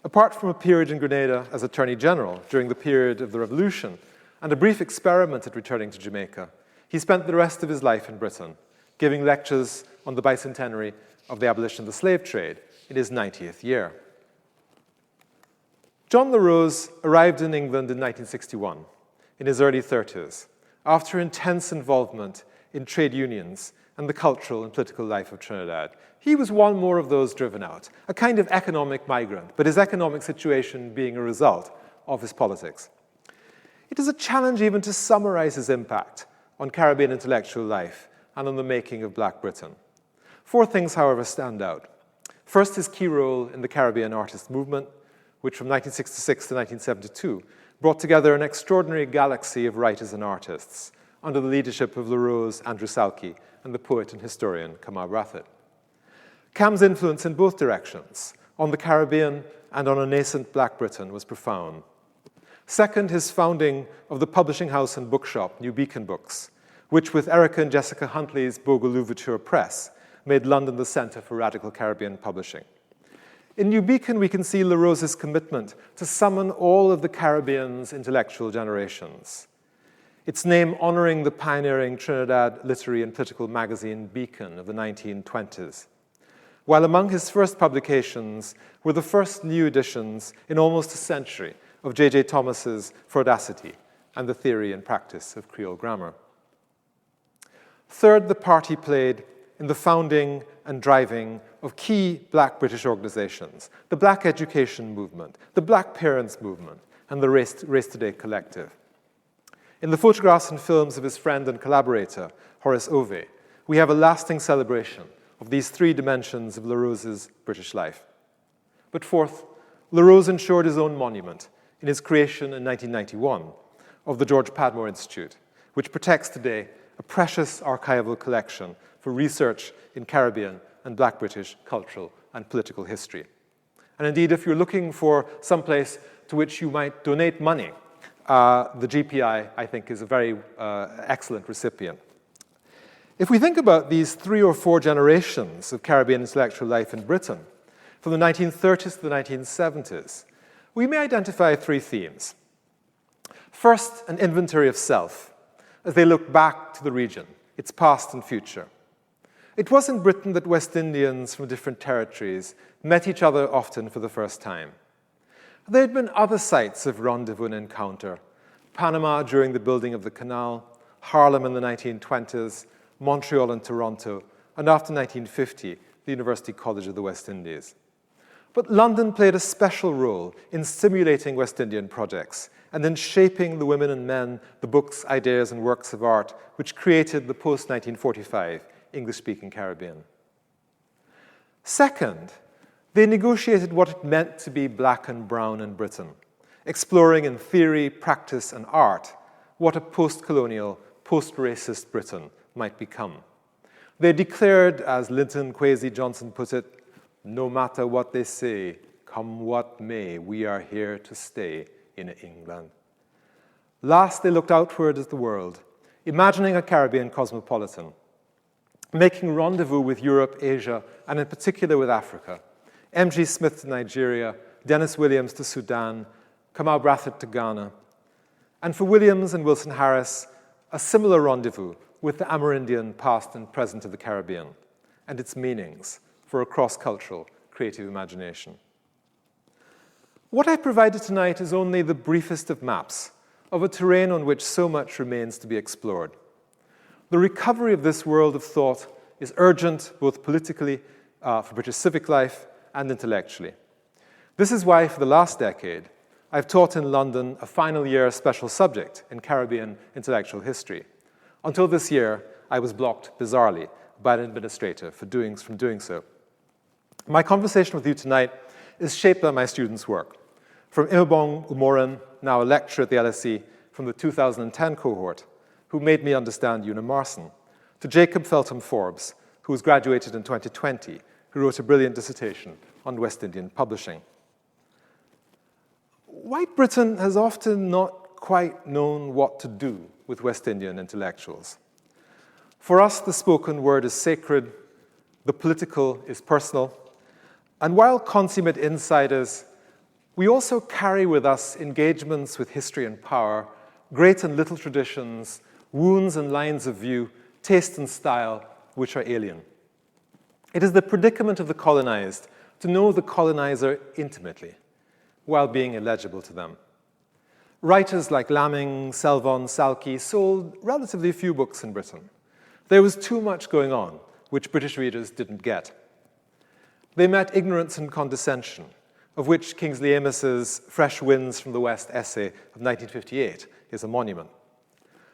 Apart from a period in Grenada as Attorney General during the period of the Revolution and a brief experiment at returning to Jamaica, he spent the rest of his life in Britain, giving lectures on the bicentenary of the abolition of the slave trade in his 90th year. John LaRose arrived in England in 1961, in his early 30s, after intense involvement in trade unions and the cultural and political life of Trinidad. He was one more of those driven out, a kind of economic migrant, but his economic situation being a result of his politics. It is a challenge even to summarize his impact on Caribbean intellectual life and on the making of Black Britain. 4 things, however, stand out. First, his key role in the Caribbean artist movement, which from 1966 to 1972 brought together an extraordinary galaxy of writers and artists under the leadership of LaRose, Andrew Salkey, and the poet and historian Kamal Rathod. Cam's influence in both directions, on the Caribbean and on a nascent Black Britain, was profound. Second, his founding of the publishing house and bookshop, New Beacon Books, which with Erica and Jessica Huntley's Bogle Louverture Press made London the centre for radical Caribbean publishing. In New Beacon, we can see LaRose's commitment to summon all of the Caribbean's intellectual generations, its name honoring the pioneering Trinidad literary and political magazine Beacon of the 1920s, while among his first publications were the first new editions in almost a century of J.J. Thomas's Fraudacity and the Theory and Practice of Creole Grammar. Third, the part he played in the founding and driving of key Black British organizations, the Black Education Movement, the Black Parents Movement, and the Race Today Collective. In the photographs and films of his friend and collaborator, Horace Ove, we have a lasting celebration of these 3 dimensions of LaRose's British life. But fourth, LaRose ensured his own monument in his creation in 1991 of the George Padmore Institute, which protects today a precious archival collection for research in Caribbean and Black British cultural and political history. And indeed, if you're looking for some place to which you might donate money, the GPI, I think, is a very excellent recipient. If we think about these 3 or 4 generations of Caribbean intellectual life in Britain, from the 1930s to the 1970s, we may identify 3 themes. First, an inventory of self, as they look back to the region, its past and future. It was in Britain that West Indians from different territories met each other often for the first time. There had been other sites of rendezvous and encounter: Panama during the building of the canal, Harlem in the 1920s, Montreal and Toronto, and after 1950, the University College of the West Indies. But London played a special role in stimulating West Indian projects and in shaping the women and men, the books, ideas, and works of art which created the post-1945 English-speaking Caribbean. Second, they negotiated what it meant to be black and brown in Britain, exploring in theory, practice, and art what a post-colonial, post-racist Britain might become. They declared, as Linton Kwesi Johnson put it, "No matter what they say, come what may, we are here to stay in England." Last, they looked outward at the world, imagining a Caribbean cosmopolitan, making rendezvous with Europe, Asia, and in particular with Africa. M.G. Smith to Nigeria, Dennis Williams to Sudan, Kamau Brathwaite to Ghana. And for Williams and Wilson Harris, a similar rendezvous with the Amerindian past and present of the Caribbean and its meanings for a cross-cultural creative imagination. What I provided tonight is only the briefest of maps of a terrain on which so much remains to be explored. The recovery of this world of thought is urgent, both politically, for British civic life, and intellectually. This is why, for the last decade, I've taught in London a final year special subject in Caribbean intellectual history. Until this year, I was blocked, bizarrely, by an administrator from doing so. My conversation with you tonight is shaped by my students' work. From Imebong Umoran, now a lecturer at the LSE from the 2010 cohort, who made me understand Una Marson, to Jacob Feltham Forbes, who was graduated in 2020, who wrote a brilliant dissertation on West Indian publishing. White Britain has often not quite known what to do with West Indian intellectuals. For us, the spoken word is sacred, the political is personal, and while consummate insiders, we also carry with us engagements with history and power, great and little traditions, wounds and lines of view, taste and style, which are alien. It is the predicament of the colonized to know the colonizer intimately, while being illegible to them. Writers like Lamming, Selvon, Salke sold relatively few books in Britain. There was too much going on, which British readers didn't get. They met ignorance and condescension, of which Kingsley Amos's Fresh Winds from the West essay of 1958 is a monument.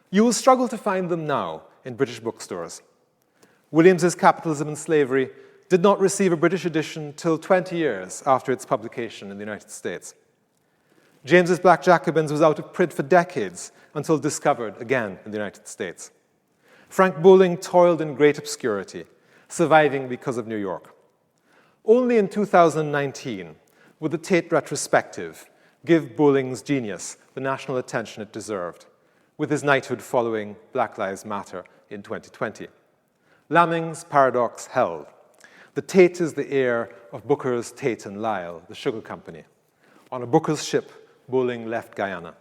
You will struggle to find them now in British bookstores. Williams's Capitalism and Slavery did not receive a British edition till 20 years after its publication in the United States. James's Black Jacobins was out of print for decades until discovered again in the United States. Frank Bowling toiled in great obscurity, surviving because of New York. Only in 2019 would the Tate retrospective give Bowling's genius the national attention it deserved, with his knighthood following Black Lives Matter in 2020. Lamming's paradox held. The Tate is the heir of Booker's Tate and Lyle, the sugar company. On a Booker's ship, Bowling left Guyana,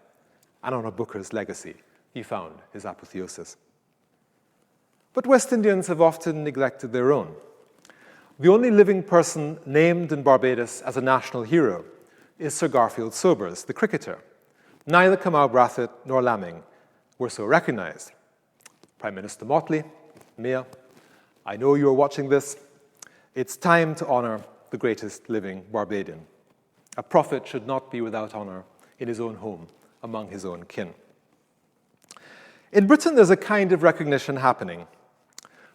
and on a Booker's legacy, he found his apotheosis. But West Indians have often neglected their own. The only living person named in Barbados as a national hero is Sir Garfield Sobers, the cricketer. Neither Kamau Brathwaite nor Lamming were so recognized. Prime Minister Motley, Mia, I know you're watching this. It's time to honor the greatest living Barbadian. A prophet should not be without honor in his own home, among his own kin. In Britain, there's a kind of recognition happening.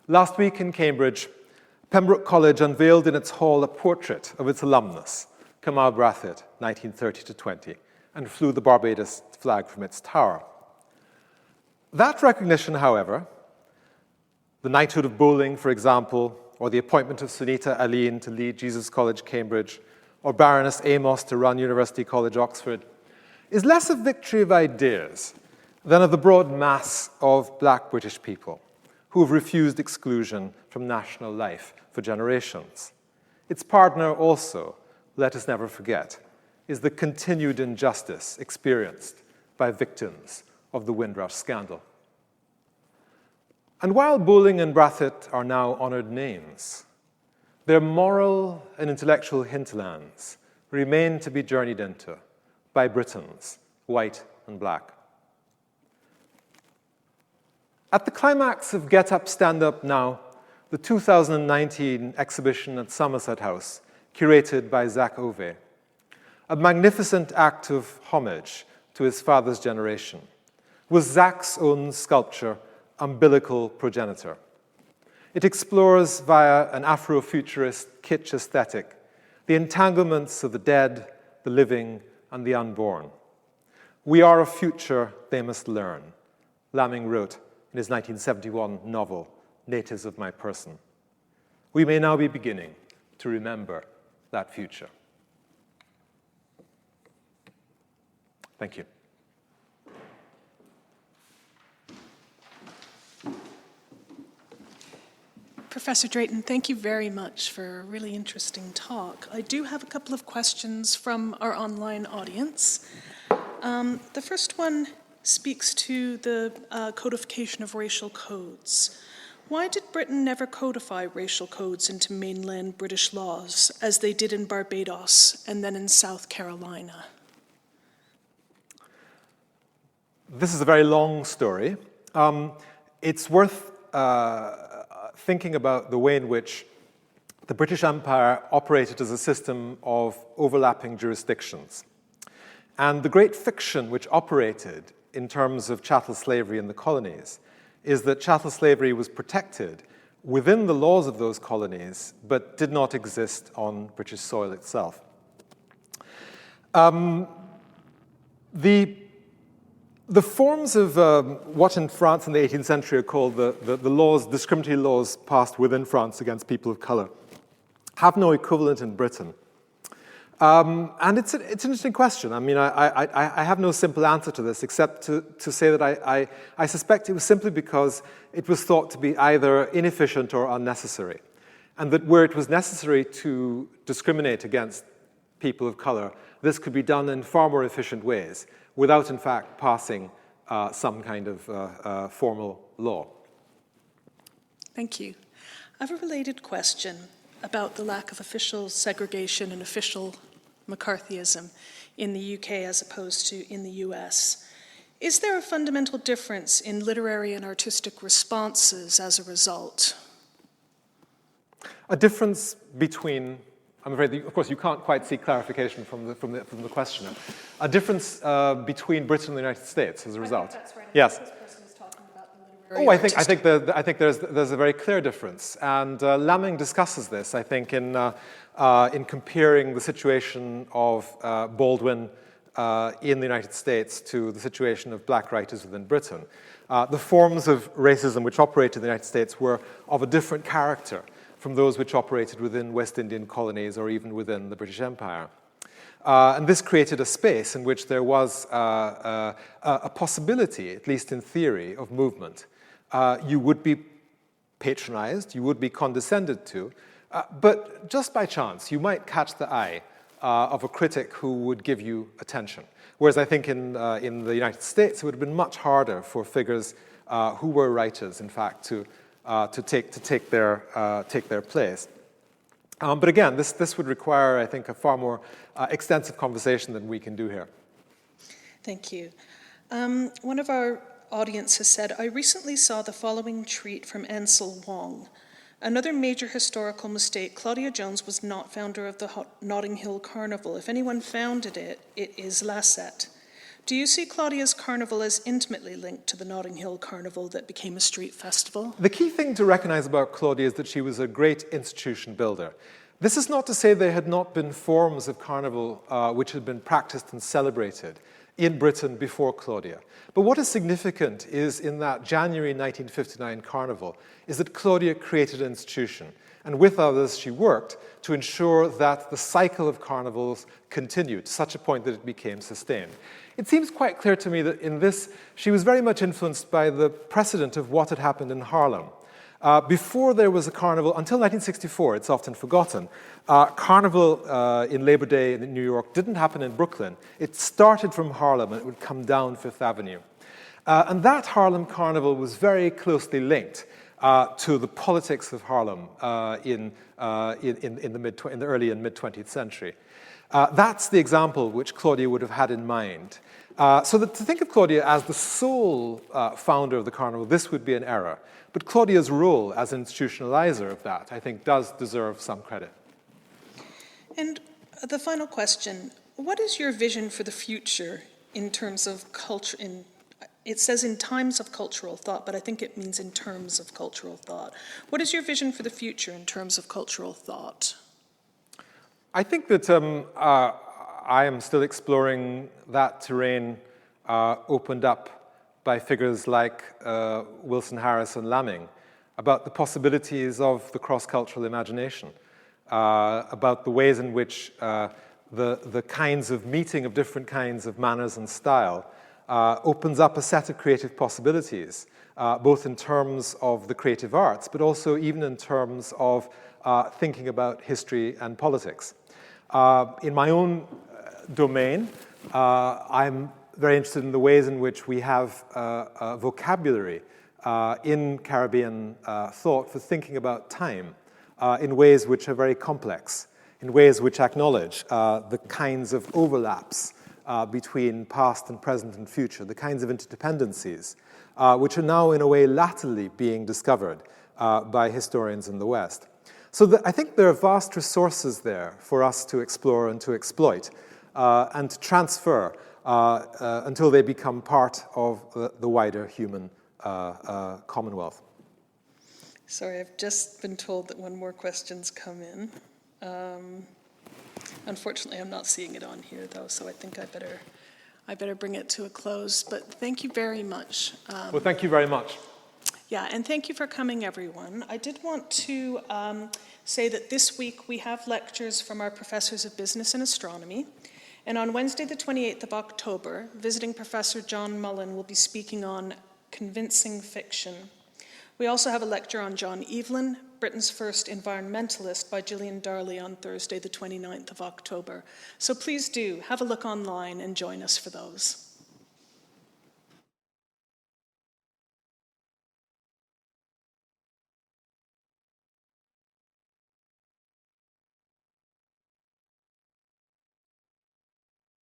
Last week in Cambridge, Pembroke College unveiled in its hall a portrait of its alumnus, Kamau Brathwaite, 1930 to 20, and flew the Barbados flag from its tower. That recognition, however, the knighthood of Bowling, for example, or the appointment of Sunita Aline to lead Jesus College, Cambridge, or Baroness Amos to run University College, Oxford, is less a victory of ideas than of the broad mass of black British people who have refused exclusion from national life for generations. Its partner also, let us never forget, is the continued injustice experienced by victims of the Windrush scandal. And while Bowling and Brathwaite are now honoured names, their moral and intellectual hinterlands remain to be journeyed into by Britons, white and black. At the climax of Get Up, Stand Up Now, the 2019 exhibition at Somerset House, curated by Zach Ove, a magnificent act of homage to his father's generation, was Zach's own sculpture, Umbilical Progenitor. It explores via an Afrofuturist kitsch aesthetic the entanglements of the dead, the living, and the unborn. We are a future they must learn, Lamming wrote in his 1971 novel, Natives of My Person. We may now be beginning to remember that future. Thank you. Professor Drayton, thank you very much for a really interesting talk. I do have a couple of questions from our online audience. The first one speaks to the codification of racial codes. Why did Britain never codify racial codes into mainland British laws, as they did in Barbados and then in South Carolina? This is a very long story. It's worth thinking about the way in which the British Empire operated as a system of overlapping jurisdictions. And the great fiction which operated in terms of chattel slavery in the colonies is that chattel slavery was protected within the laws of those colonies, but did not exist on British soil itself. The forms of what in France in the 18th century are called the laws, discriminatory laws passed within France against people of color, have no equivalent in Britain. And it's an interesting question. I mean, I have no simple answer to this, except to say that I suspect it was simply because it was thought to be either inefficient or unnecessary. And that where it was necessary to discriminate against people of color, this could be done in far more efficient ways, without, in fact, passing some kind of formal law. Thank you. I have a related question about the lack of official segregation and official McCarthyism in the UK as opposed to in the US. Is there a fundamental difference in literary and artistic responses as a result? A difference between, I'm afraid, of course, you can't quite see clarification from the questioner. A difference between Britain and the United States as a result. I think that's right. Yes. This person is talking about the literary I think there's a very clear difference, and Lamming discusses this. I think in comparing the situation of Baldwin in the United States to the situation of black writers within Britain. The forms of racism which operated in the United States were of a different character from those which operated within West Indian colonies or even within the British Empire. And this created a space in which there was a possibility, at least in theory, of movement. You would be patronized, you would be condescended to, but just by chance, you might catch the eye of a critic who would give you attention. Whereas I think in the United States, it would have been much harder for figures who were writers, in fact, to take their place. But again, this would require, I think, a far more extensive conversation than we can do here. Thank you. One of our audience has said, I recently saw the following tweet from Ansel Wong. Another major historical mistake, Claudia Jones was not founder of the Notting Hill Carnival. If anyone founded it, it is Lassette. Do you see Claudia's carnival as intimately linked to the Notting Hill Carnival that became a street festival? The key thing to recognize about Claudia is that she was a great institution builder. This is not to say there had not been forms of carnival which had been practiced and celebrated in Britain before Claudia. But what is significant is in that January 1959 carnival is that Claudia created an institution, and with others she worked to ensure that the cycle of carnivals continued to such a point that it became sustained. It seems quite clear to me that in this she was very much influenced by the precedent of what had happened in Harlem. Before there was a carnival, until 1964, it's often forgotten, carnival in Labor Day in New York didn't happen in Brooklyn. It started from Harlem and it would come down Fifth Avenue. And that Harlem carnival was very closely linked to the politics of Harlem in the early and mid-20th century. That's the example which Claudia would have had in mind. So that to think of Claudia as the sole founder of the carnival, this would be an error. But Claudia's role as an institutionalizer of that, I think, does deserve some credit. And the final question, what is your vision for the future in terms of culture? It says in times of cultural thought, but I think it means in terms of cultural thought. What is your vision for the future in terms of cultural thought? I think that I am still exploring that terrain opened up by figures like Wilson Harris and Lamming, about the possibilities of the cross-cultural imagination, about the ways in which the kinds of meeting of different kinds of manners and style opens up a set of creative possibilities, both in terms of the creative arts, but also even in terms of thinking about history and politics. In my own domain, I'm very interested in the ways in which we have a vocabulary in Caribbean thought for thinking about time in ways which are very complex, in ways which acknowledge the kinds of overlaps between past and present and future, the kinds of interdependencies which are now in a way latterly being discovered by historians in the West. So I think there are vast resources there for us to explore and to exploit and to transfer until they become part of the wider human commonwealth. Sorry, I've just been told that one more question's come in. Unfortunately, I'm not seeing it on here, though, so I think I better bring it to a close. But thank you very much. Well, thank you very much. Yeah, and thank you for coming, everyone. I did want to say that this week we have lectures from our professors of business and astronomy. And on Wednesday, the 28th of October, visiting Professor John Mullen will be speaking on convincing fiction. We also have a lecture on John Evelyn, Britain's first environmentalist, by Gillian Darley on Thursday, the 29th of October. So please do have a look online and join us for those.